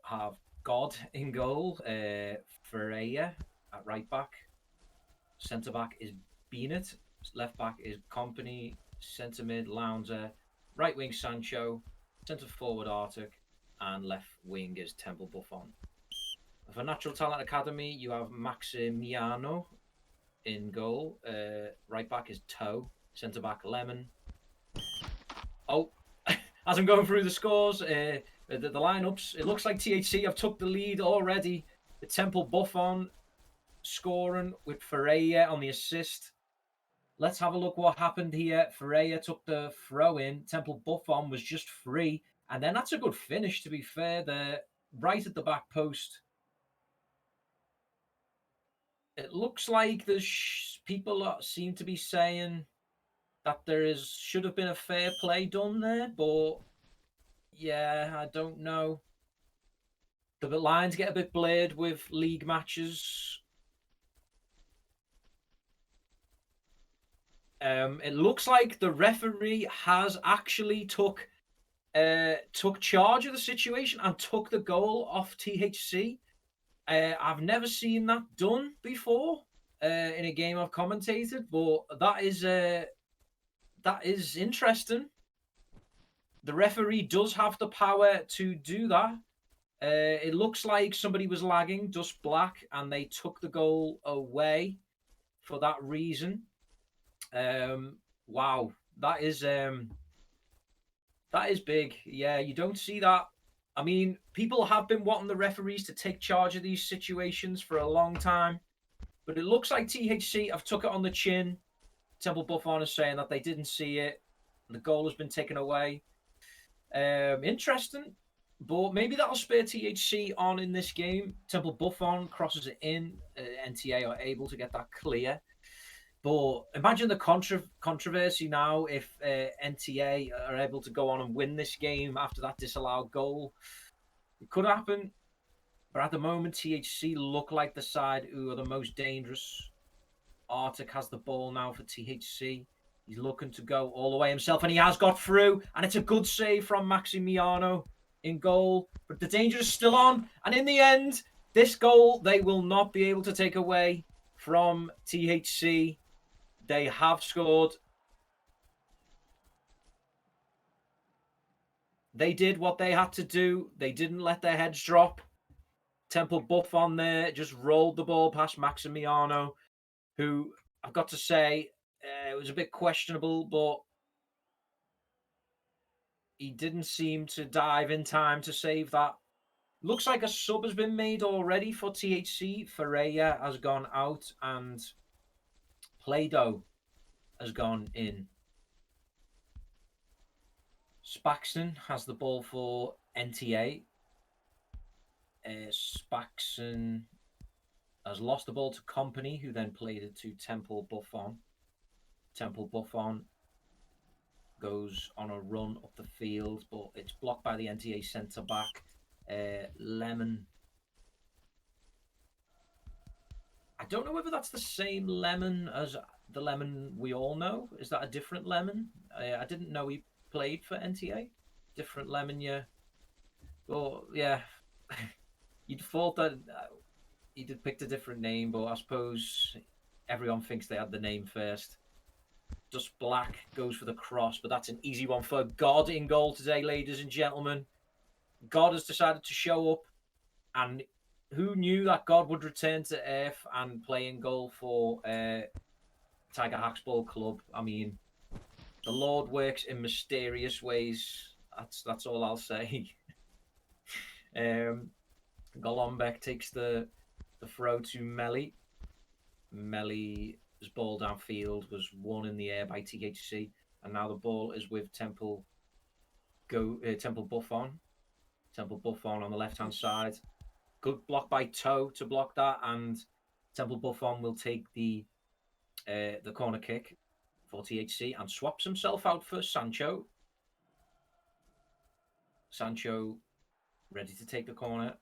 have God in goal, Ferreira at right back. Centre back is Beanett. Left back is Company. Centre mid, Lounder. Right wing, Sancho. Centre forward, Arctic. And left wing is Temple Buffon. For Natural Talent Academy, you have Maximiano in goal. Right back is Toe. Centre back, Lemon. Oh, as I'm going through the scores, the lineups, it looks like THC have took the lead already. The Temple Buffon scoring with Ferreira on the assist. Let's have a look what happened here. Ferreira took the throw in. Temple Buffon was just free. And then that's a good finish, to be fair. They're right at the back post. It looks like there's people that seem to be saying that should have been a fair play done there. But, yeah, I don't know. The lines get a bit blurred with league matches. It looks like the referee has actually took charge of the situation and took the goal off THC. I've never seen that done before in a game I've commentated, but that is interesting. The referee does have the power to do that. It looks like somebody was lagging, just black, and they took the goal away for that reason. Wow, that is big. Yeah, you don't see that. I mean, people have been wanting the referees to take charge of these situations for a long time, but it looks like THC have took it on the chin. Temple Buffon is saying that they didn't see it. The goal has been taken away. Interesting, but maybe that'll spare THC on in this game. Temple Buffon crosses it in. NTA are able to get that clear. But imagine the controversy now if NTA are able to go on and win this game after that disallowed goal. It could happen. But at the moment, THC look like the side who are the most dangerous. Arctic has the ball now for THC. He's looking to go all the way himself, and he has got through. And it's a good save from Maximiano in goal. But the danger is still on. And in the end, this goal they will not be able to take away from THC. They have scored. They did what they had to do. They didn't let their heads drop. Temple Buffon there just rolled the ball past Maximiano, who I've got to say it was a bit questionable, but he didn't seem to dive in time to save that. Looks like a sub has been made already for THC. Ferreira has gone out and Play-Doh has gone in. Spaxton has the ball for NTA. Spaxton has lost the ball to Company, who then played it to Temple Buffon. Temple Buffon goes on a run up the field, but it's blocked by the NTA centre-back. Lemon. I don't know whether that's the same Lemon as the Lemon we all know. Is that a different Lemon? I didn't know he played for NTA. Different Lemon, yeah. Well, yeah. You'd thought that he'd have picked a different name, but I suppose everyone thinks they had the name first. Just Black goes for the cross, but that's an easy one for God in goal today, ladies and gentlemen. God has decided to show up, and who knew that God would return to earth and play in goal for Tiger Haxball Club? I mean, the Lord works in mysterious ways. That's all I'll say. Golombek takes the throw to Melly. Melly's ball downfield was won in the air by THC, and now the ball is with Temple Buffon. Temple Buffon on the left-hand side. Good block by Toe to block that, and Temple Buffon will take the corner kick for THC and swaps himself out for Sancho. Sancho ready to take the corner.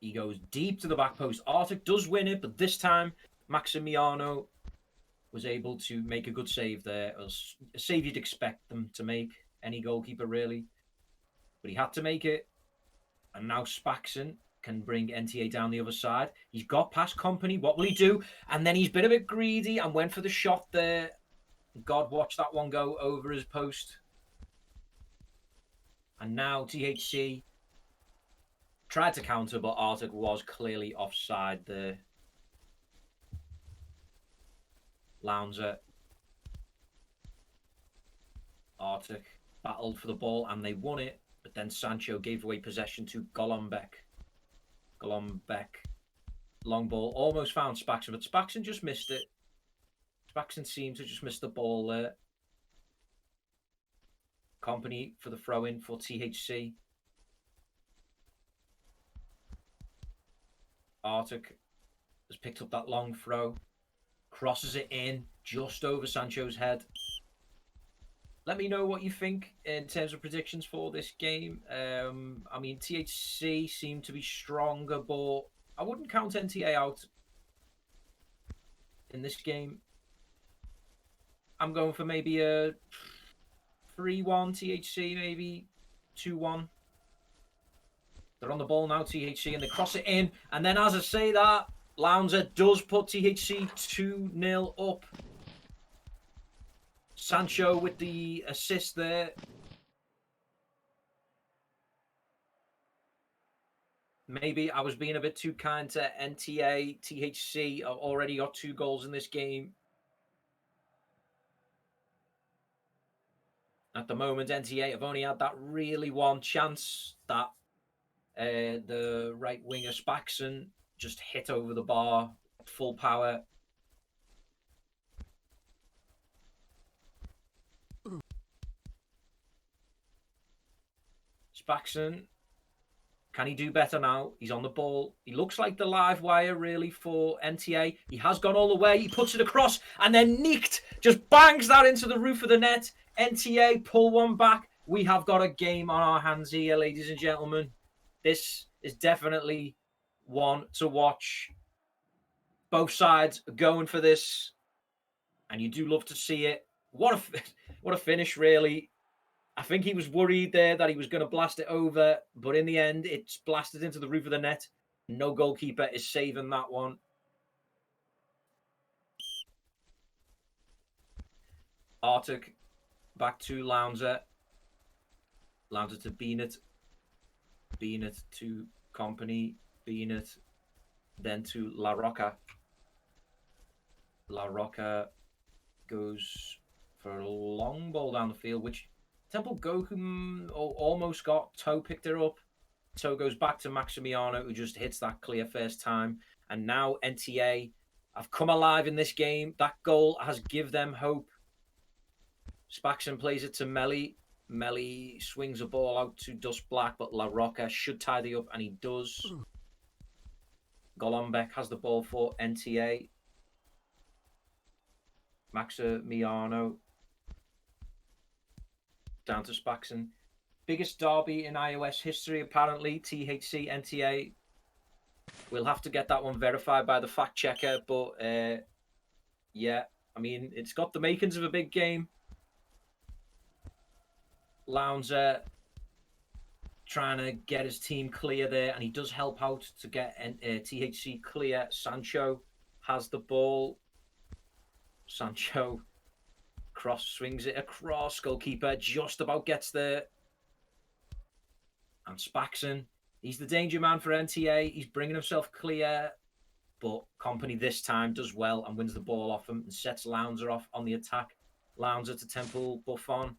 He goes deep to the back post. Arctic does win it, but this time Maximiano was able to make a good save there. A save you'd expect them to make, any goalkeeper really. but he had to make it. And now Spaxen can bring NTA down the other side. He's got past Company. What will he do? And then he's been a bit greedy and went for the shot there. God, watch that one go over his post. And now THC tried to counter, but Arctic was clearly offside there. Lounzer. Arctic battled for the ball and they won it. But then Sancho gave away possession to Golombek. Long ball. Almost found Spaxen, but Spaxen just missed it. Spaxen seemed to just miss the ball there. Company for the throw-in for THC. Arctic has picked up that long throw. Crosses it in just over Sancho's head. Let me know what you think in terms of predictions for this game. I mean, THC seemed to be stronger, but I wouldn't count NTA out in this game. I'm going for maybe a 3-1 THC, maybe 2-1. They're on the ball now, THC, and they cross it in. And then as I say that, Lounzer does put THC 2-0 up. Sancho with the assist there. Maybe I was being a bit too kind to NTA. THC have already got 2 goals in this game. At the moment, NTA have only had that really one chance that the right winger Spaxen just hit over the bar, full power. Spaxen, can he do better now? He's on the ball. He looks like the live wire, really, for NTA. He has gone all the way. He puts it across, and then Nicked just bangs that into the roof of the net. NTA pull one back. We have got a game on our hands here, ladies and gentlemen. This is definitely one to watch. Both sides are going for this, and you do love to see it. What a finish, really. I think he was worried there that he was going to blast it over, but in the end, it's blasted into the roof of the net. No goalkeeper is saving that one. Arctic back to Lounzer. Lounzer to Beanett. Beanett to Company. Beanett then to La Roca. La Roca goes for a long ball down the field, which Temple Goku almost got. Toe picked her up. Toe goes back to Maximiano, who just hits that clear first time. And now NTA have come alive in this game. That goal has given them hope. Spaxen plays it to Melly. Melly swings a ball out to Dust Black, but La Roca should tidy up, and he does. Golombek has the ball for NTA. Maximiano down to Spaxen. Biggest derby in iOS history, apparently. THC, NTA. We'll have to get that one verified by the fact checker, but yeah, I mean, it's got the makings of a big game. Lounzer trying to get his team clear there, and he does help out to get THC clear. Sancho has the ball. Sancho swings it across. Goalkeeper just about gets there. And Spaxen, he's the danger man for NTA. He's bringing himself clear, but Company this time does well and wins the ball off him and sets Lounzer off on the attack. Lounzer to Temple Buffon.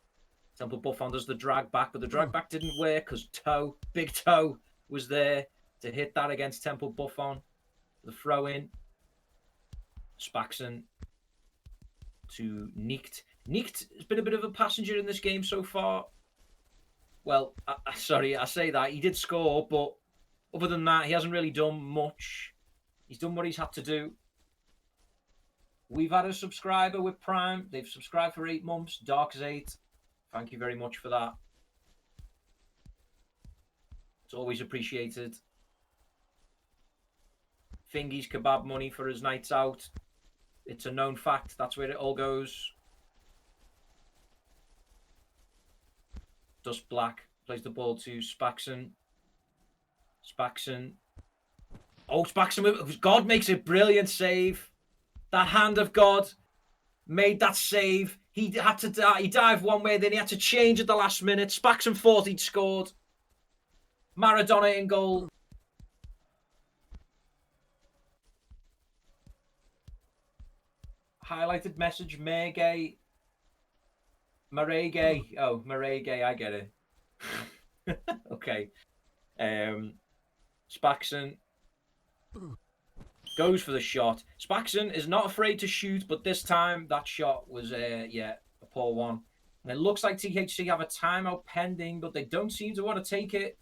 Temple Buffon does the drag back, but the drag back didn't work because Big Toe, was there to hit that against Temple Buffon. The throw in. Spaxen to Nicked. Nicked has been a bit of a passenger in this game so far. Well, sorry, I say that. He did score, but other than that, he hasn't really done much. He's done what he's had to do. We've had a subscriber with Prime. They've subscribed for 8 months. Dark as 8. Thank you very much for that. It's always appreciated. Fingy's kebab money for his nights out. It's a known fact. That's where it all goes. Dust Black Plays the ball to Spaxson. Spaxson. Oh, Spaxson. God makes a brilliant save. That hand of God made that save. He had to he dived one way, then he had to change at the last minute. Spaxson thought he'd scored. Maradona in goal. Highlighted message, Marege. Oh, Marege, I get it. Okay. Spaxson goes for the shot. Spaxson is not afraid to shoot, but this time that shot was, a poor one. And it looks like THC have a timeout pending, but they don't seem to want to take it.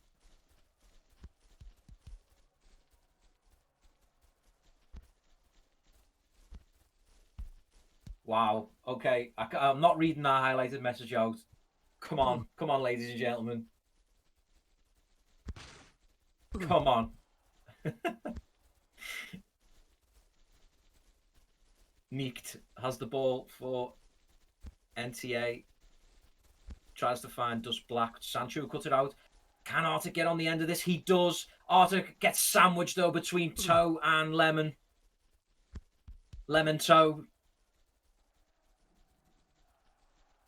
Wow. Okay. I'm not reading that highlighted message out. Come on. Come on, ladies and gentlemen. Come on. Nikt has the ball for NTA. Tries to find Dust Black. Sancho cut it out. Can Arctic get on the end of this? He does. Arctic gets sandwiched, though, between Toe and Lemon. Lemon Toe.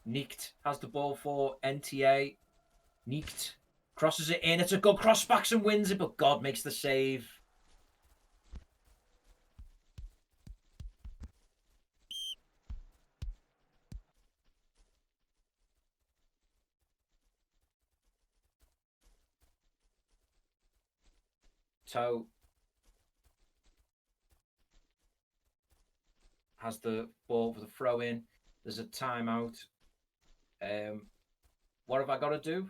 Nikt has the ball for NTA. Nikt crosses it in. It's a good cross. Spaxson wins it, but God makes the save. Toe has the ball for the throw in. There's a timeout. What have I got to do?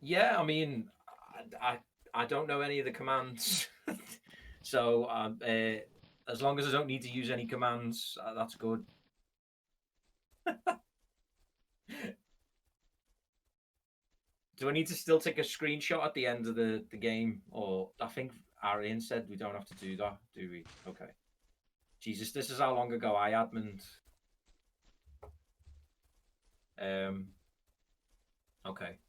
Yeah, I mean, I don't know any of the commands. So as long as I don't need to use any commands, that's good. Do I need to still take a screenshot at the end of the game? Or I think Arian said we don't have to do that, do we? Okay. Jesus, this is how long ago I admined. Okay.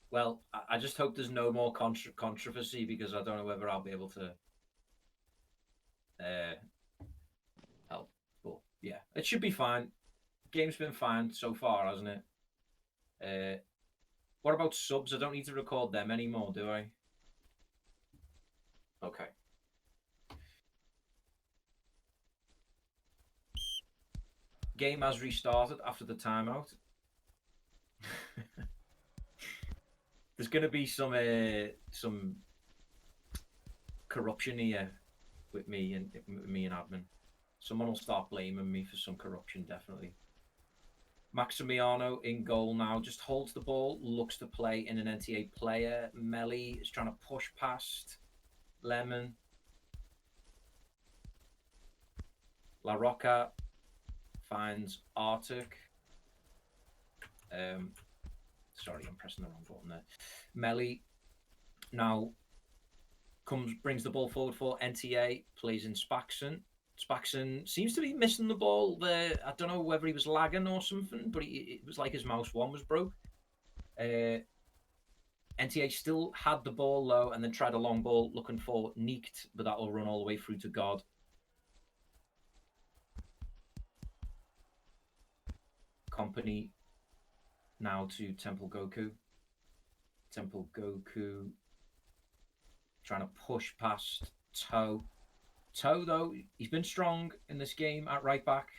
Well, I just hope there's no more controversy, because I don't know whether I'll be able to help. But yeah, it should be fine. Game's been fine so far, hasn't it? What about subs? I don't need to record them anymore, do I? Okay. Game has restarted after the timeout. There's going to be some corruption here with me and admin. Someone will start blaming me for some corruption, definitely. Maximiano in goal now, just holds the ball, looks to play in an NTA player. Melly is trying to push past Lemon. La Rocca finds Arctic. Sorry, I'm pressing the wrong button there. Melly now brings the ball forward for NTA, plays in Spaxson. Spaxson seems to be missing the ball there. I don't know whether he was lagging or something, but it was like his mouse one was broke. NTA still had the ball low and then tried a long ball looking for Nikt, but that'll run all the way through to God. Company now to Temple Goku. Temple Goku trying to push past Toe. Toe, though, he's been strong in this game at right back.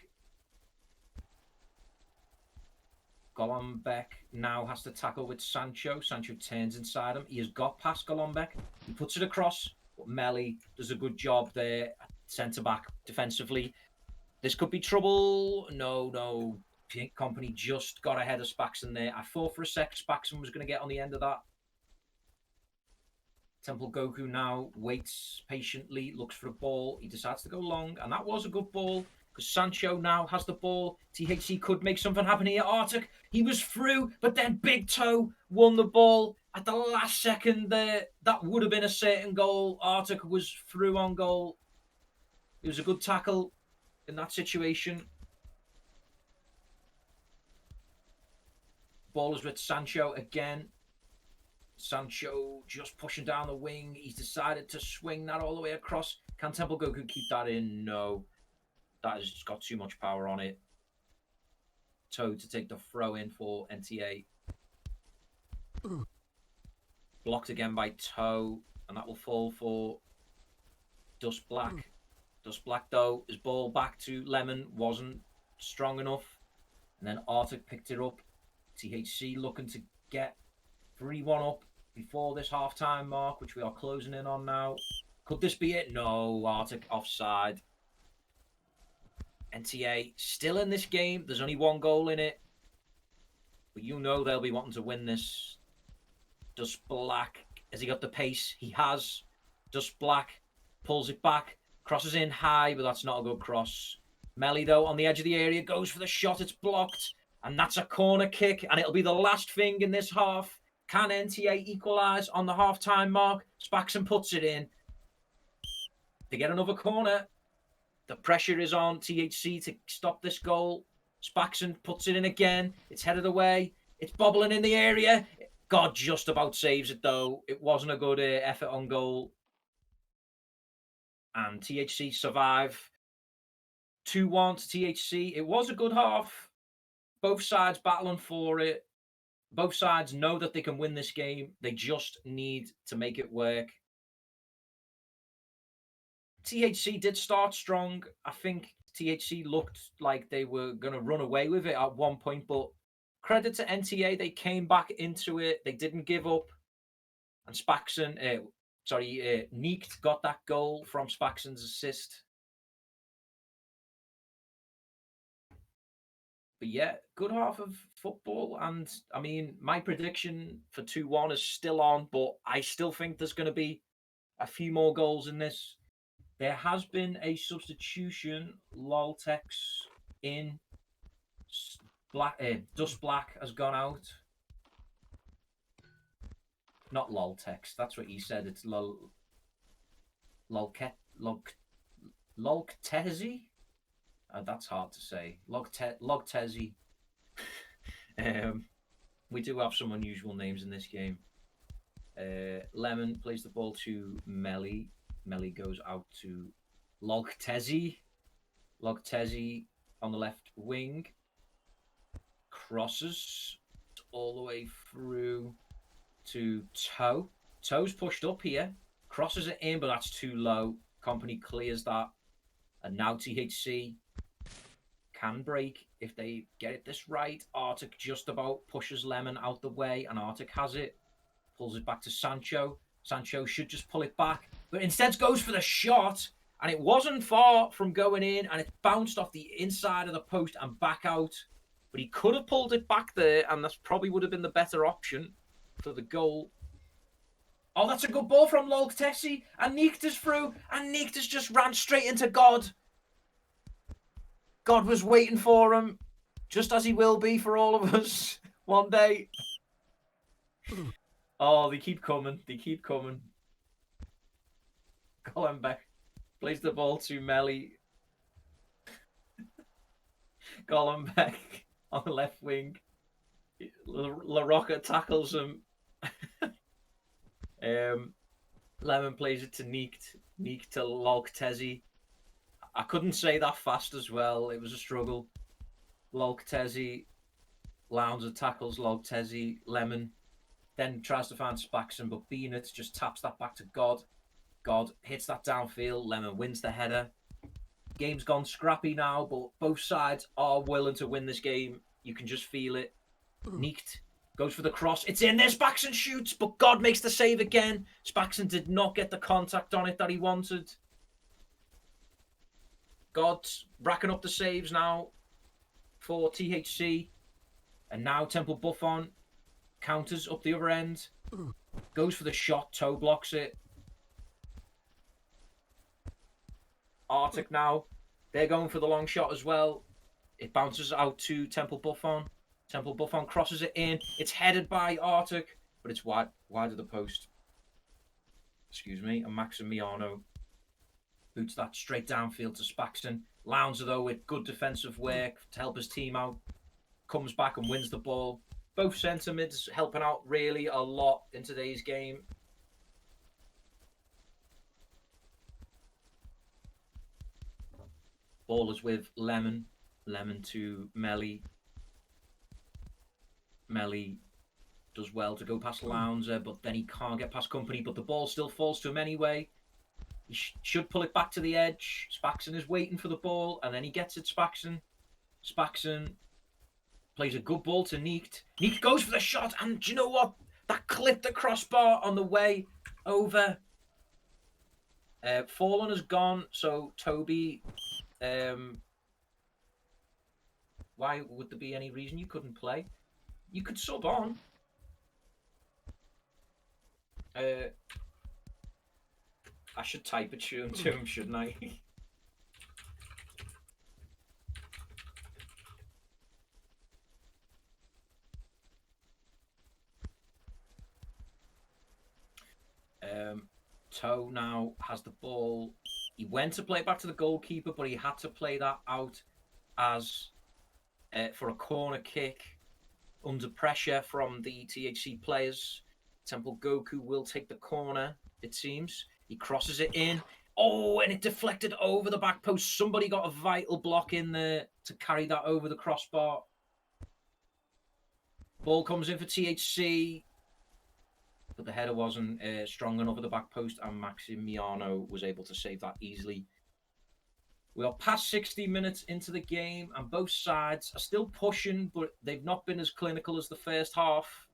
Golombek now has to tackle with Sancho. Sancho turns inside him. He has got past Golombek. He puts it across, but Melly does a good job there. Centre-back defensively. This could be trouble. No. Company just got ahead of Spaxson there. I thought for a sec Spaxson was going to get on the end of that. Temple Goku now waits patiently, looks for a ball. He decides to go long, and that was a good ball, because Sancho now has the ball. THC could make something happen here. Arctic, he was through, but then Big Toe won the ball at the last second there. That would have been a certain goal. Arctic was through on goal. It was a good tackle in that situation. ball is with Sancho again. Sancho just pushing down the wing. He's decided to swing that all the way across. Can Temple Goku keep that in? No. That has just got too much power on it. Toe to take the throw in for NTA. Blocked again by Toe, and that will fall for Dust Black. Dust Black, though, his ball back to Lemon wasn't strong enough. And then Arctic picked it up. THC looking to get 3-1 up before this half-time mark, which we are closing in on now. Could this be it? No, Arctic offside. NTA still in this game. There's only one goal in it. But you know they'll be wanting to win this. Dust Black, has he got the pace? He has. Dust Black pulls it back. Crosses in high, but that's not a good cross. Melly, though, on the edge of the area, goes for the shot. It's blocked. And that's a corner kick. And it'll be the last thing in this half. Can NTA equalise on the half-time mark? Spaxon puts it in. They get another corner. The pressure is on THC to stop this goal. Spaxon puts it in again. It's headed away. It's bobbling in the area. God just about saves it, though. It wasn't a good effort on goal. And THC survive. 2-1 to THC. It was a good half. Both sides battling for it. Both sides know that they can win this game. They just need to make it work. THC did start strong. I think THC looked like they were going to run away with it at one point, but credit to NTA, they came back into it. They didn't give up. And Spaxon, Neekt got that goal from Spaxon's assist. But yeah, good half of football. And I mean, my prediction for 2-1 is still on, but I still think there's going to be a few more goals in this. There has been a substitution. Loltex in. Dust Black has gone out. Not Loltex. That's what he said. It's Lolktezi. That's hard to say. Logtezi. We do have some unusual names in this game. Lemon plays the ball to Melly. Melly goes out to Logtezi. Logtezi on the left wing. Crosses all the way through to Toe. Toe's pushed up here. Crosses it in, but that's too low. Company clears that. And now THC can break if they get it this right. Arctic just about pushes Lemon out the way, and Arctic has it. Pulls it back to Sancho. Sancho should just pull it back, but instead goes for the shot, and it wasn't far from going in, and it bounced off the inside of the post and back out. But he could have pulled it back there, and that probably would have been the better option for the goal. Oh, that's a good ball from Loltesi, and Neekt is through, and Neekt has just ran straight into God. God was waiting for him, just as he will be for all of us one day. Oh, they keep coming. They keep coming. Golembeck plays the ball to Melly. Golembeck on the left wing. La Rocca tackles him. Lemon plays it to Neekt. Neekt to Lolktezi. I couldn't say that fast as well. It was a struggle. Lolktezi. Lounder tackles Lolktezi. Lemon. Then tries to find Spaxon, but Beanett just taps that back to God. God hits that downfield. Lemon wins the header. Game's gone scrappy now, but both sides are willing to win this game. You can just feel it. Neekt goes for the cross. It's in there. Spaxon shoots, but God makes the save again. Spaxon did not get the contact on it that he wanted. God's racking up the saves now for THC. And now Temple Buffon counters up the other end. Goes for the shot. Toe blocks it. Arctic now. They're going for the long shot as well. It bounces out to Temple Buffon. Temple Buffon crosses it in. It's headed by Arctic, but it's wide of the post. Excuse me. And Maximiano boots that straight downfield to Spaxton. Lounder, though, with good defensive work to help his team out. Comes back and wins the ball. both centre mids helping out really a lot in today's game. Ball is with Lemon. Lemon to Melly. Melly does well to go past Lounger, but then he can't get past Company, but the ball still falls to him anyway. He should pull it back to the edge. Spaxon is waiting for the ball, and then he gets it, Spaxon. Spaxon plays a good ball to Neekt. Neekt goes for the shot, and do you know what? That clipped the crossbar on the way over. Fallen has gone, so Toby... why would there be any reason you couldn't play? You could sub on. I should type it to him, shouldn't I? Toe now has the ball. He went to play it back to the goalkeeper, but he had to play that out as for a corner kick under pressure from the THC players. Temple Goku will take the corner, it seems. He crosses it in. Oh, and it deflected over the back post. Somebody got a vital block in there to carry that over the crossbar. Ball comes in for THC, but the header wasn't strong enough at the back post, and Maximiano was able to save that easily. We are past 60 minutes into the game, and both sides are still pushing, but they've not been as clinical as the first half.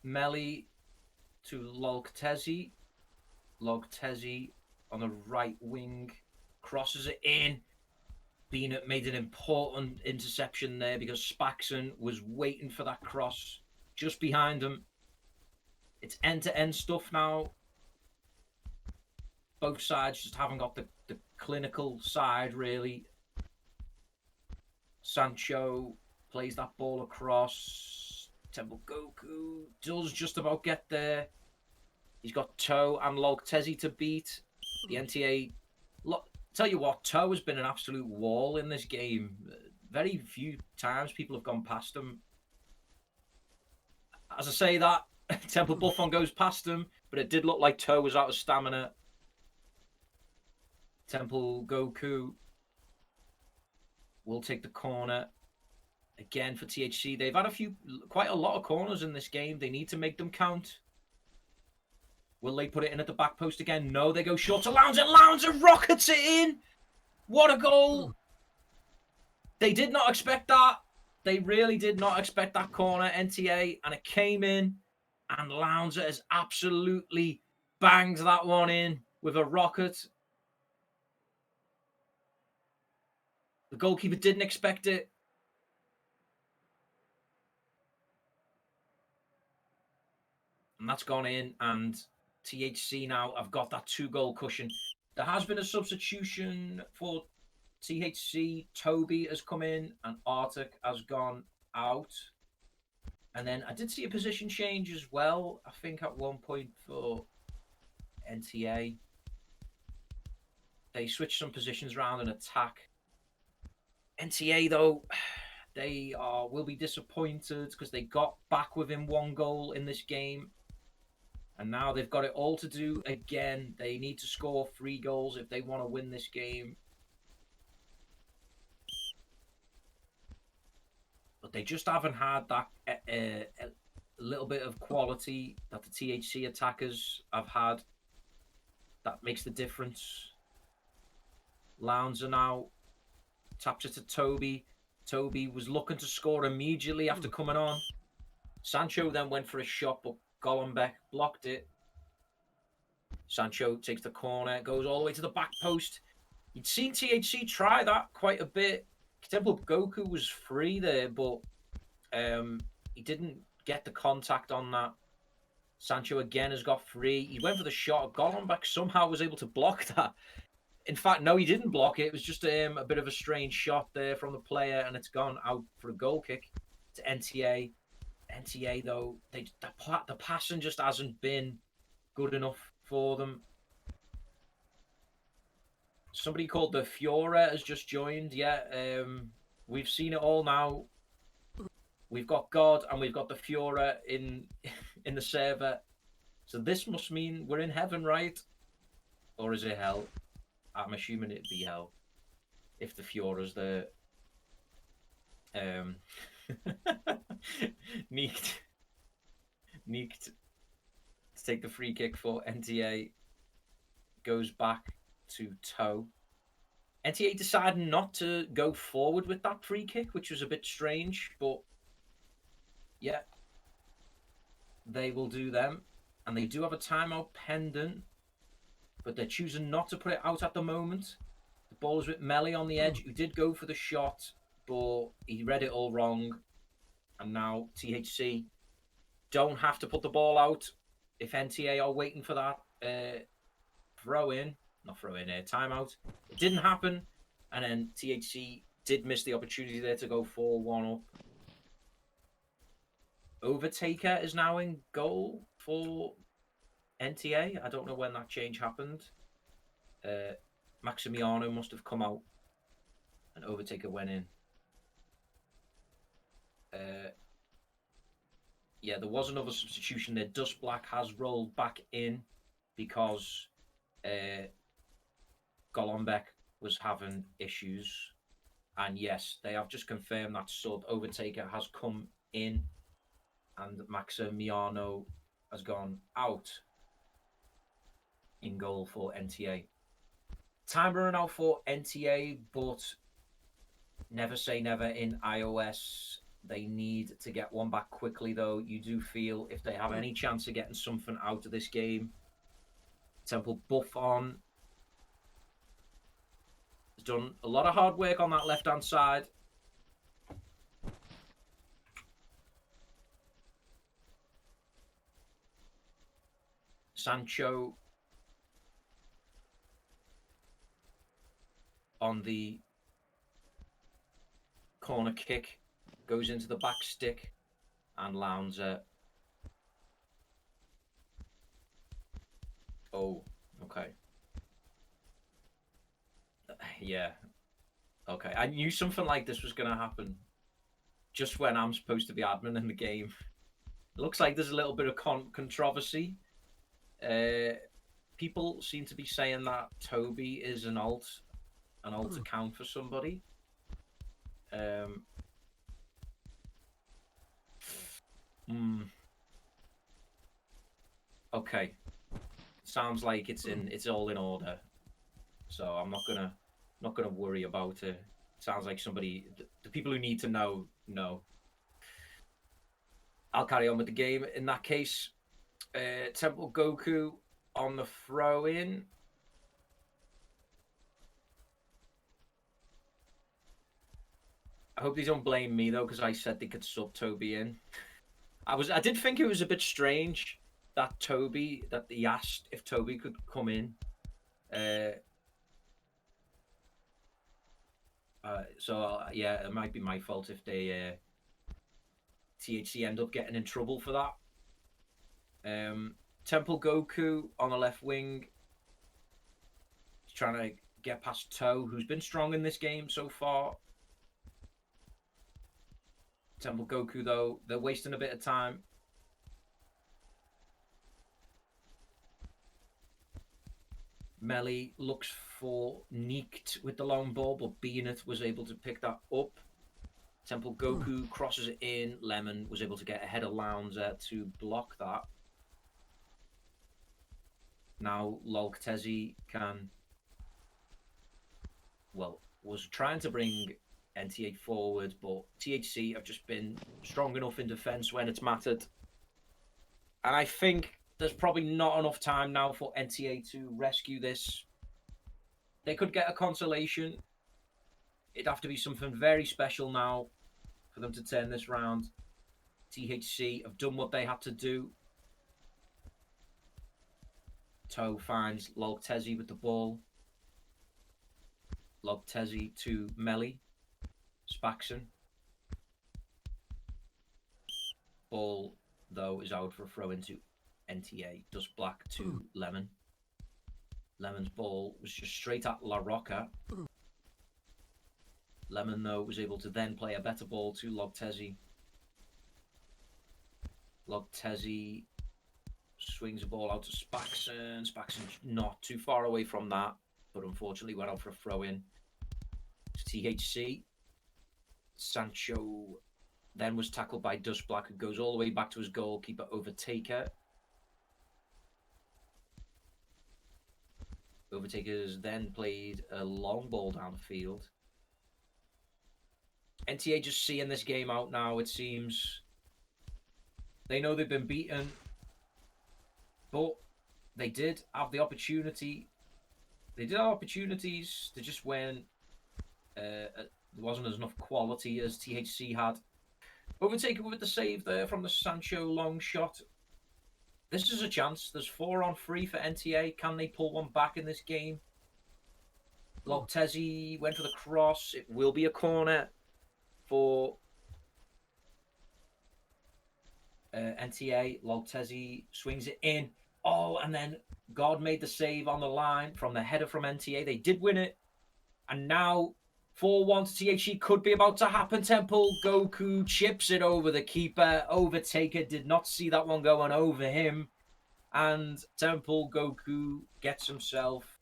Melly to Logtezi. Logtezi on the right wing crosses it in. Beanut made an important interception there because Spaxon was waiting for that cross just behind him. It's end-to-end stuff now. Both sides just haven't got the clinical side, really. Sancho plays that ball across. Temple Goku does just about get there. He's got Toe and Logtezi to beat. The NTA... Tell you what, Toe has been an absolute wall in this game. Very few times people have gone past him. As I say that, Temple Buffon goes past him, but it did look like Toe was out of stamina. Temple Goku will take the corner again for THC. They've had quite a lot of corners in this game. They need to make them count. Will they put it in at the back post again? No, they go short to Lounge, and Lounge rockets it in. What a goal. They did not expect that. They really did not expect that corner, NTA, and it came in, and Lounge has absolutely banged that one in with a rocket. The goalkeeper didn't expect it. And that's gone in, and THC now have got that 2-goal cushion. There has been a substitution for THC. Toby has come in, and Arctic has gone out. And then I did see a position change as well, I think at one point for NTA. They switched some positions around in attack. NTA, though, they will be disappointed because they got back within 1 goal in this game. And now they've got it all to do again. They need to score 3 goals if they want to win this game. But they just haven't had that a little bit of quality that the THC attackers have had. That makes the difference. Lounge now taps it to Toby. Toby was looking to score immediately after coming on. Sancho then went for a shot, but Golombek blocked it. Sancho takes the corner, goes all the way to the back post. You'd seen THC try that quite a bit. Temple Goku was free there, but he didn't get the contact on that. Sancho again has got free. He went for the shot. Golombek somehow was able to block that. In fact, no, he didn't block it. It was just a bit of a strange shot there from the player, and it's gone out for a goal kick to NTA. NTA, though, the passing just hasn't been good enough for them. Somebody called the Fiora has just joined. Yeah, we've seen it all now. We've got God and we've got the Führer in the server. So this must mean we're in heaven, right? Or is it hell? I'm assuming it'd be hell if the Führer's there. Neeked to take the free kick for NTA. Goes back to Toe. NTA decided not to go forward with that free kick, which was a bit strange, but yeah, they will do them. And they do have a timeout pending, but they're choosing not to put it out at the moment. The ball is with Melly on the edge, who did go for the shot, but he read it all wrong. And now THC don't have to put the ball out if NTA are waiting for that timeout. It didn't happen, and then THC did miss the opportunity there to go 4-1 up. Overtaker is now in goal for NTA. I don't know when that change happened. Maximiano must have come out, and Overtaker went in. Yeah, there was another substitution there. Dust Black has rolled back in because Golombek was having issues. And yes, they have just confirmed that sub Overtaker has come in and Maximiano has gone out in goal for NTA. Time running out for NTA, but never say never in iOS. They need to get one back quickly, though. You do feel if they have any chance of getting something out of this game. Temple Buffon has done a lot of hard work on that left-hand side. Sancho on the corner kick goes into the back stick, and Lounzer. Oh, okay. Yeah. Okay. I knew something like this was going to happen just when I'm supposed to be admin in the game. It looks like there's a little bit of controversy. People seem to be saying that Toby is an alt account for somebody. Okay. Sounds like it's all in order. So I'm not gonna worry about it. Sounds like somebody, the people who need to know. I'll carry on with the game. In that case, Temple Goku on the throw-in. I hope they don't blame me though, because I said they could sub Toby in. I did think it was a bit strange that he asked if Toby could come in. So yeah, it might be my fault if they THC end up getting in trouble for that. Temple Goku on the left wing. He's trying to get past Toe, who's been strong in this game so far. Temple Goku, though, they're wasting a bit of time. Melly looks for Neeked with the long ball, but Beanut was able to pick that up. Temple Goku crosses it in. Lemon was able to get ahead of Lounzer to block that. Now Lolktezi was trying to bring NTA forward, but THC have just been strong enough in defence when it's mattered. And I think there's probably not enough time now for NTA to rescue this. They could get a consolation. It'd have to be something very special now for them to turn this round. THC have done what they had to do. Toe finds Lolktezi with the ball. Lolktezi to Melly. Spaxon. Ball, though, is out for a throw into NTA. Dust Black to Lemon. Lemon's ball was just straight at La Rocca. Lemon, though, was able to then play a better ball to Lolktezi. Logtezi swings the ball out to Spaxon. Spaxon's not too far away from that, but unfortunately went out for a throw-in. It's THC. Sancho then was tackled by Dust Black, who goes all the way back to his goalkeeper, Overtaker. Overtaker's then played a long ball down the field. NTA just seeing this game out now, it seems. They know they've been beaten, but they did have the opportunity. They did have opportunities. They just weren't. There wasn't enough quality as THC had. Overtaker with the save there from the Sancho long shot. This is a chance. There's 4-on-3 for NTA. Can they pull one back in this game? Logtezi went for the cross. It will be a corner for NTA. Logtezi swings it in. Oh, and then God made the save on the line from the header from NTA. They did win it. And now 4-1 to THC could be about to happen. Temple Goku chips it over the keeper. Overtaker did not see that one going over him. And Temple Goku gets himself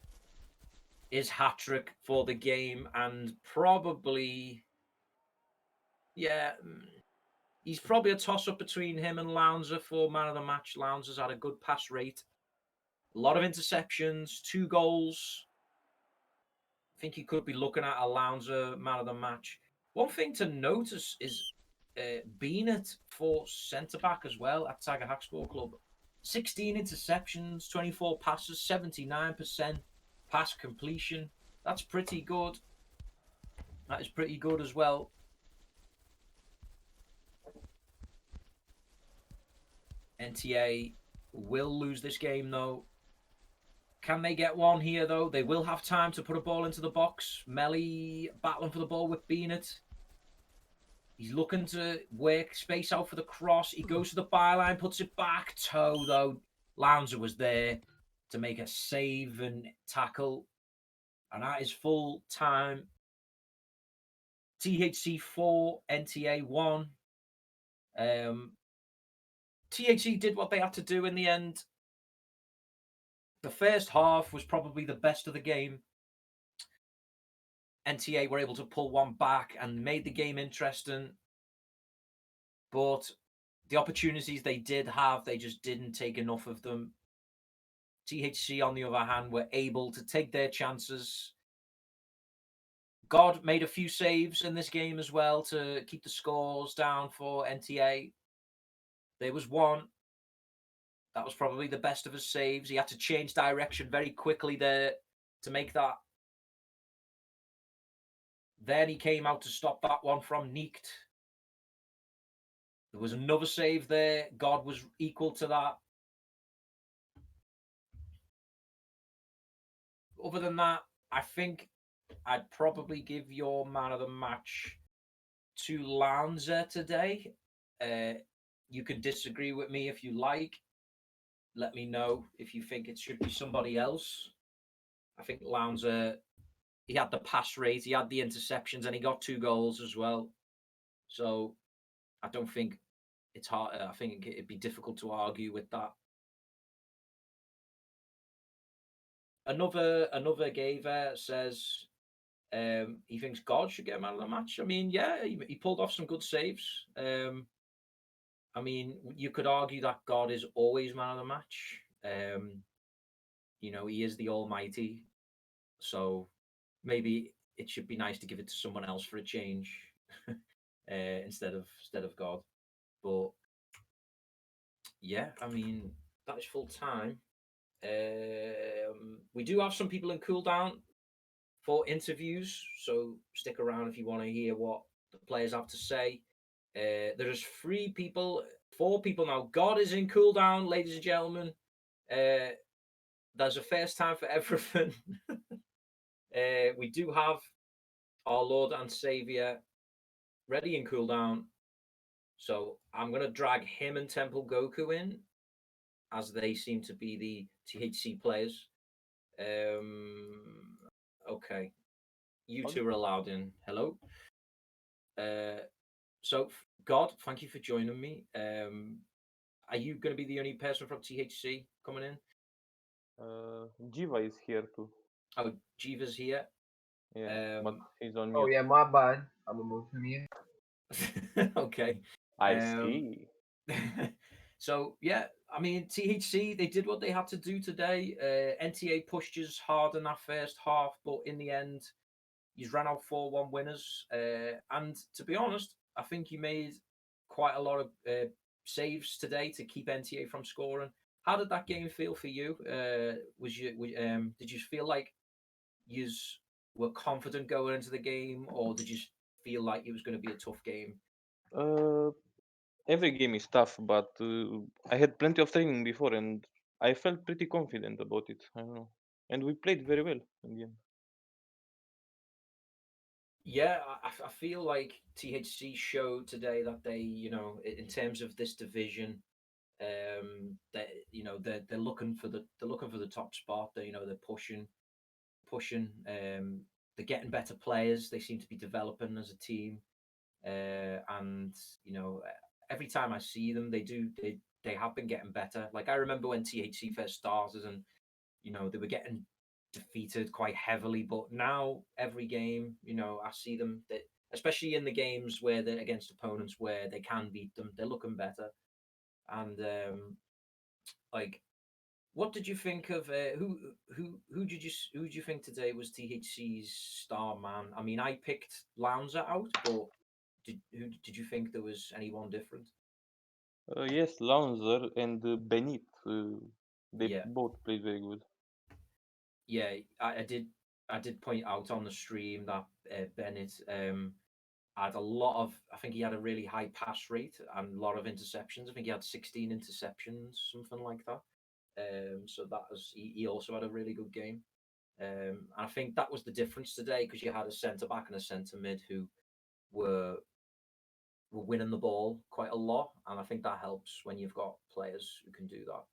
his hat-trick for the game. And probably, yeah, he's probably a toss-up between him and Lounzer for man of the match. Lounzer's had a good pass rate. A lot of interceptions, 2 goals. I think you could be looking at a Lounzer man of the match. One thing to notice is Beanett for centre-back as well at Tiger Haxball Club. 16 interceptions, 24 passes, 79% pass completion. That's pretty good. That is pretty good as well. NTA will lose this game, though. Can they get one here, though? They will have time to put a ball into the box. Melly battling for the ball with Beanett. He's looking to work space out for the cross. He goes to the byline, puts it back. Toe, though. Lounzer was there to make a save and tackle. And that is full time. THC 4, NTA 1. THC did what they had to do in the end. The first half was probably the best of the game. NTA were able to pull one back and made the game interesting. But the opportunities they did have, they just didn't take enough of them. THC, on the other hand, were able to take their chances. God made a few saves in this game as well to keep the scores down for NTA. There was one. That was probably the best of his saves. He had to change direction very quickly there to make that. Then he came out to stop that one from Niecht. There was another save there. God was equal to that. Other than that, I think I'd probably give your man of the match to Lanza today. You can disagree with me if you like. Let me know if you think it should be somebody else. I think Lanza, he had the pass rate, he had the interceptions, and he got 2 goals as well. So I don't think it's hard. I think it'd be difficult to argue with that. Another Gaver says he thinks God should get man of the match. I mean, yeah, he pulled off some good saves. I mean, you could argue that God is always man of the match. He is the Almighty, so maybe it should be nice to give it to someone else for a change instead of God. But yeah, I mean, that is full time. We do have some people in cooldown for interviews, so stick around if you want to hear what the players have to say. There's 4 people now. God is in cooldown, ladies and gentlemen. There's a first time for everything. We do have our Lord and Savior ready in cooldown. So I'm going to drag him and Temple Goku in, as they seem to be the THC players. Okay. You 2 are allowed in. Hello. So, God, thank you for joining me. are you going to be the only person from THC coming in? Jiva is here too. Oh, Jiva's here. Yeah, but Um, he's on Oh mute. yeah, my bad. I'm gonna move from here. okay. I Um, see. so yeah, I mean THC they did what they had to do today. NTA pushed us hard in that first half, but in the end, you ran out 4-1 winners. And to be honest, I think you made quite a lot of saves today to keep NTA from scoring. How did that game feel for you? Did you feel like you were confident going into the game, or did you feel like it was going to be a tough game? Uh, every game is tough, but I had plenty of training before, and I felt pretty confident about it. I don't know, and we played very well in the end. Yeah, I feel like THC showed today that they, in terms of this division, that they're looking for the top spot. They're pushing. They're getting better players. They seem to be developing as a team, and every time I see them, they have been getting better. Like I remember when THC first started, and they were getting defeated quite heavily. But now every game, I see them that, especially in the games where they're against opponents where they can beat them, they're looking better. And like, what did you think of who did you think today was THC's star man? I mean, I picked Lanza out, but did you think there was anyone different? Yes, Launzer and Benit, they Yeah, both played very good. yeah, I did point out on the stream that Bennett had a lot of. I think he had a really high pass rate and a lot of interceptions. I think he had 16 interceptions, something like that. So that was he also had a really good game. And I think that was the difference today because you had a centre back and a centre mid who were were winning the ball quite a lot, and I think that helps when you've got players who can do that.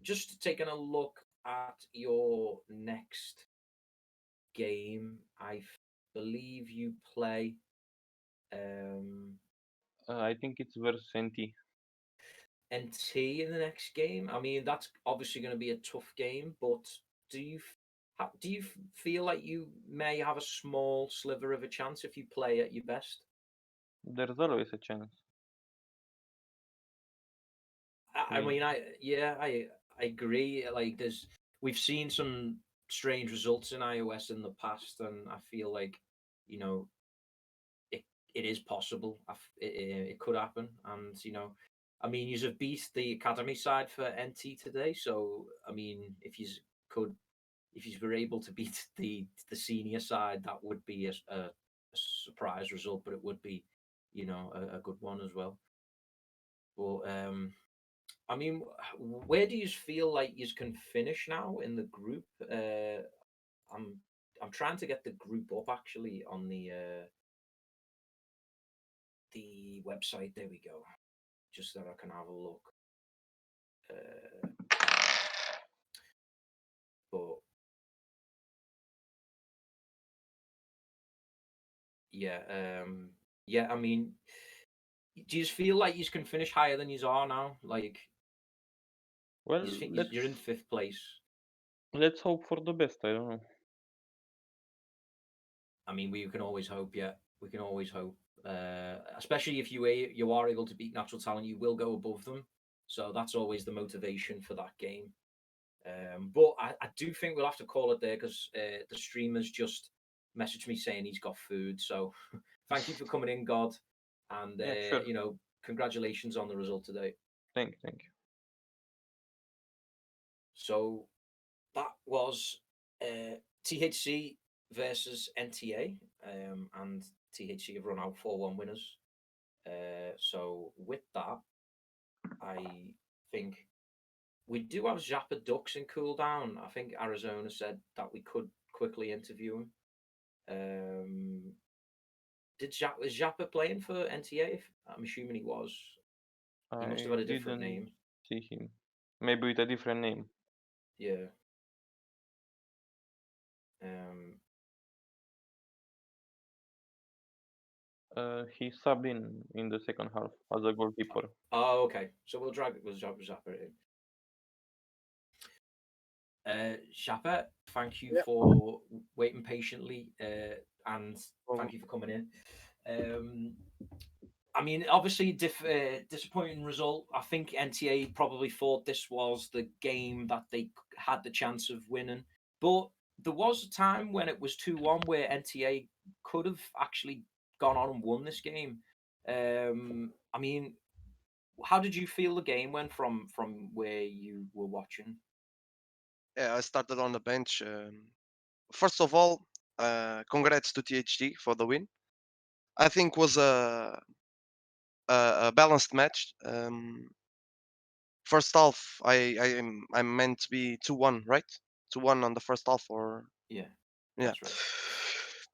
Just taking a look at your next game, believe you play um, I think it's versus NT. NT in the next game. I mean, that's obviously going to be a tough game, but do you do you feel like you may have a small sliver of a chance if you play at your best? There's always a chance. I I mean, mean, I agree. Like, we've seen some strange results in iOS in the past, and I feel like you know it it is possible. It could happen, and I mean, you have beat the academy side for NT today, so I mean, could if you were able to beat the senior side, that would be a surprise result, but it would be a good one as well. But I mean, where do you feel like you can finish now in the group? I'm I'm trying to get the group up actually on the website. There we go. Just so I can have a look. Uh, but yeah, yeah. I mean, do you feel like you can finish higher than you are now? Like you well, think you're in let's fifth place? let's hope for the best. I don't know. I mean, we can always hope. Yeah, we can always hope. Especially if you are able to beat natural talent, you will go above them. So that's always the motivation for that game. But I do think we'll have to call it there because the streamer's just messaged me saying he's got food. So thank you for coming in, God, and Yeah, sure. congratulations on the result today. Thank you. So that was THC versus NTA, and THC have run out 4-1 winners. So with that, I think we do have Zappa Ducks in cool down. I think Arizona said that we could quickly interview him. Um, was Zappa playing for NTA? I'm assuming he was. He must have I had a different didn't name. see him. Maybe with a different name. Yeah. Um, He subbed in the second half as a goalkeeper. Oh, okay. So we'll drop Zappa in. Shapa, thank you Yeah. for waiting patiently, and Well, thank you for coming in. Um, I mean, obviously, disappointing result. I think NTA probably thought this was the game that they had the chance of winning, but there was a time when it was 2-1 where NTA could have actually gone on and won this game. I mean, how did you feel the game went from where you were watching? yeah, I started on the bench. First of all, congrats to THD for the win. I think was a balanced match. First half, I'm meant to be 2-1, right? 2-1 on the first half, or Yeah, yeah, that's right.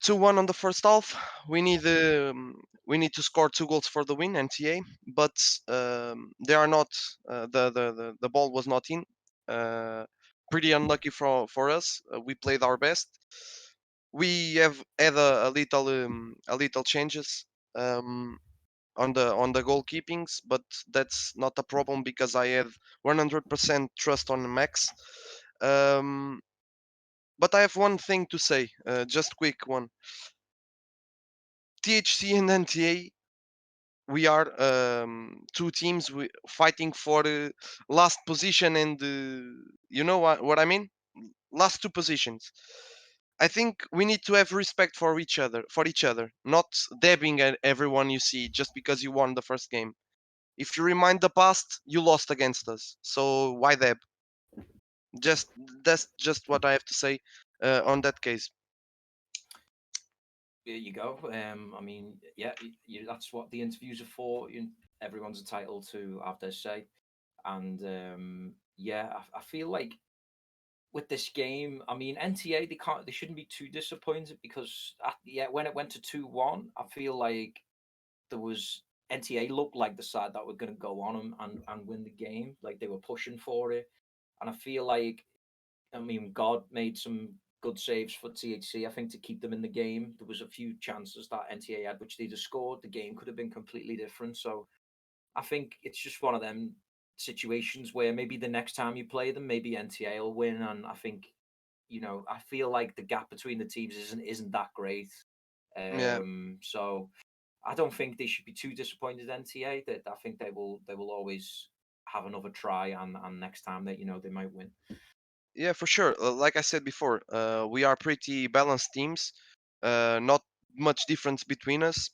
2-1 on the first half. We need to score 2 goals for the win, NTA, but they are not. The ball was not in. Uh, Pretty unlucky for us. We played our best. We have had a little changes. On the goalkeepings, but that's not a problem because I have 100% trust on Max. Um, but I have one thing to say, just quick one. THC and NTA, we are two teams fighting for last position, and you know what I mean? Last two positions. I think we need to have respect for each other, not dabbing at everyone you see just because you won the first game. If you remind the past, you lost against us. So why dab? Just that's just what I have to say on that case. There you go. I mean, yeah, that's what the interviews are for. Everyone's entitled to have their say, and yeah, I feel like with this game, I mean, NTA they shouldn't be too disappointed because yeah, when it went to 2-1, I feel like there was NTA looked like the side that were going to go on and win the game, like they were pushing for it, and I feel like I mean, God made some good saves for THC, I think, to keep them in the game. There was a few chances that NTA had, which they'd have scored. The game could have been completely different. So I think it's just one of them situations where maybe the next time you play them, maybe NTA will win. And I think, I feel like the gap between the teams isn't that great. Yeah, So I don't think they should be too disappointed. NTA, that I think they will always have another try, and next time that they might win. yeah, for sure. Like I said before, we are pretty balanced teams. Not much difference between us.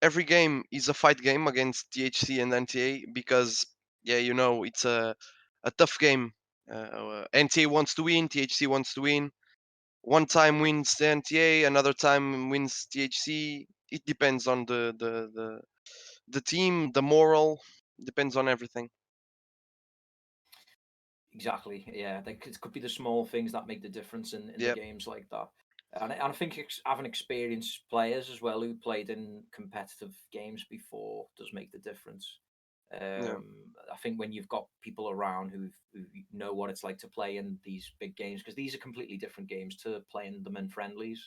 Every game is a fight game against THC and NTA because yeah, it's a tough game. NTA wants to win, THC wants to win. One time wins the NTA, another time wins THC. It depends on the team, the moral, depends on everything. Exactly. Yeah, it could be the small things that make the difference in the Yep, games like that. And I think having experienced players as well who played in competitive games before does make the difference. yeah, I think when you've got people around who know what it's like to play in these big games, because these are completely different games to playing them in friendlies.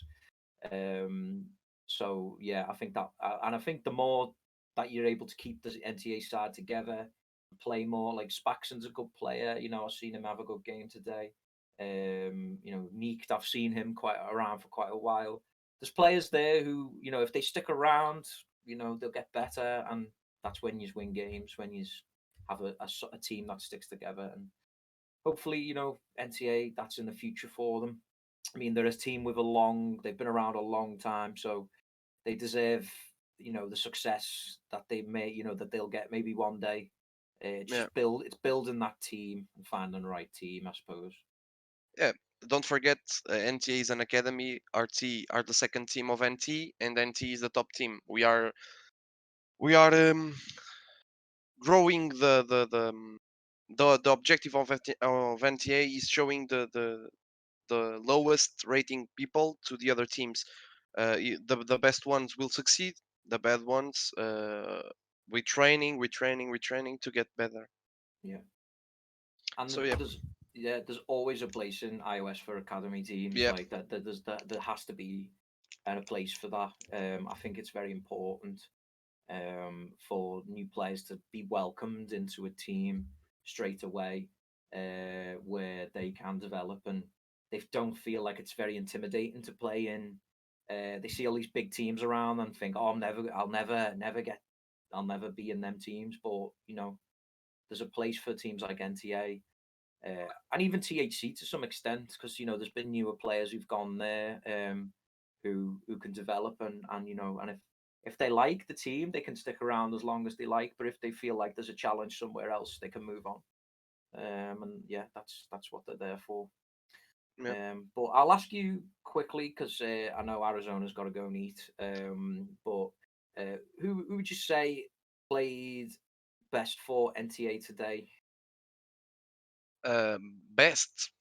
Um, so yeah, I think that, and I think the more that you're able to keep the NTA side together, play more. Like Spaxon's a good player. I've seen him have a good game today. Neek, I've seen him quite around for quite a while. There's players there who, if they stick around, they'll get better, and that's when you win games. When you have a team that sticks together, and hopefully, NTA that's in the future for them. I mean, they're a team with they've been around a long time, so they deserve, the success that they may, that they'll get maybe one day. yeah, It's building that team and finding the right team, I suppose. yeah. Don't forget, NTA is an academy. RT are the second team of NT, and NT is the top team. We are growing the objective of NTA is showing the lowest rating people to the other teams. The best ones will succeed. The bad ones, we training to get better. Yeah, and So yeah, there's always a place in iOS for academy teams yeah, like that. There has to be. and a place for that. I think it's very important for new players to be welcomed into a team straight away, where they can develop and they don't feel like it's very intimidating to play in. They see all these big teams around and think, "Oh, I'll never be in them teams." But there's a place for teams like NTA, and even THC to some extent, because there's been newer players who've gone there, who can develop and if they like the team, they can stick around as long as they like. But if they feel like there's a challenge somewhere else, they can move on. And yeah, that's what they're there for. Yeah. But I'll ask you quickly because I know Arizona's got to go and eat. But who would you say played best for NTA today? Best.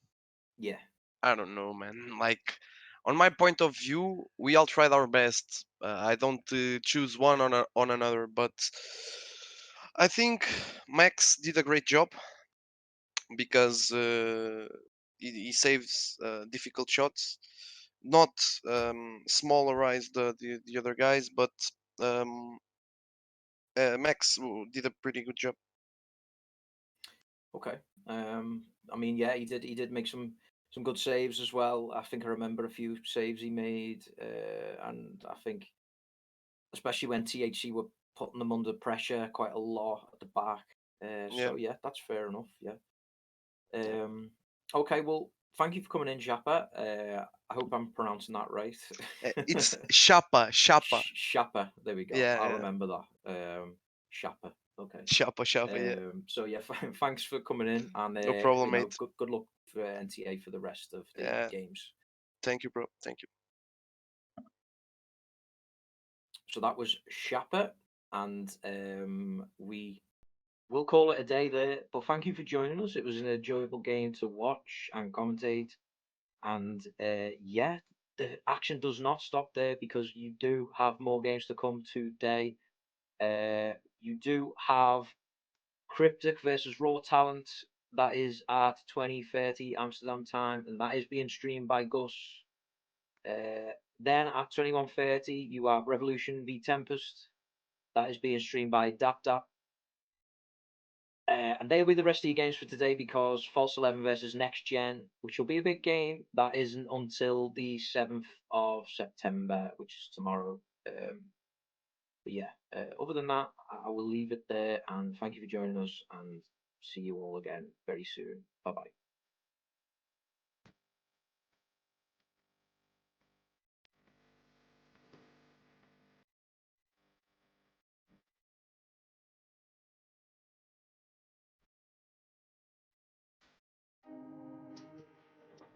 Yeah. I don't know, man. Like, on my point of view, we all tried our best. I don't choose one on another, but I think Max did a great job because he saves difficult shots, not smallerize the other guys, but um, Max did a pretty good job. Okay. I mean, yeah, he did make some good saves as well. I think I remember a few saves he made, and I think especially when THC were putting them under pressure quite a lot at the back. Yeah, So yeah, that's fair enough. Yeah. yeah. Okay. Well, thank you for coming in, Japa. I hope I'm pronouncing that right. It's Chapa. Shapa. There we go. Yeah, I'll yeah. remember that. Shapa. Okay. Chapa. Yeah, So yeah, thanks for coming in, and no problem, mate. good luck for NTA for the rest of the Yeah, games. thank you, bro. Thank you. So that was Shapa, and we will call it a day there. But thank you for joining us. It was an enjoyable game to watch and commentate, and yeah, the action does not stop there because you do have more games to come today. You do have Cryptic versus Raw Talent. That is at 20:30 Amsterdam time, and that is being streamed by Gus. Then at 21:30, you have Revolution v Tempest. That is being streamed by DapDap. And they'll be the rest of your games for today because False 11 versus Next Gen, which will be a big game, that isn't until the 7th of September, which is tomorrow. But yeah, other than that, I will leave it there and thank you for joining us and see you all again very soon. Bye bye.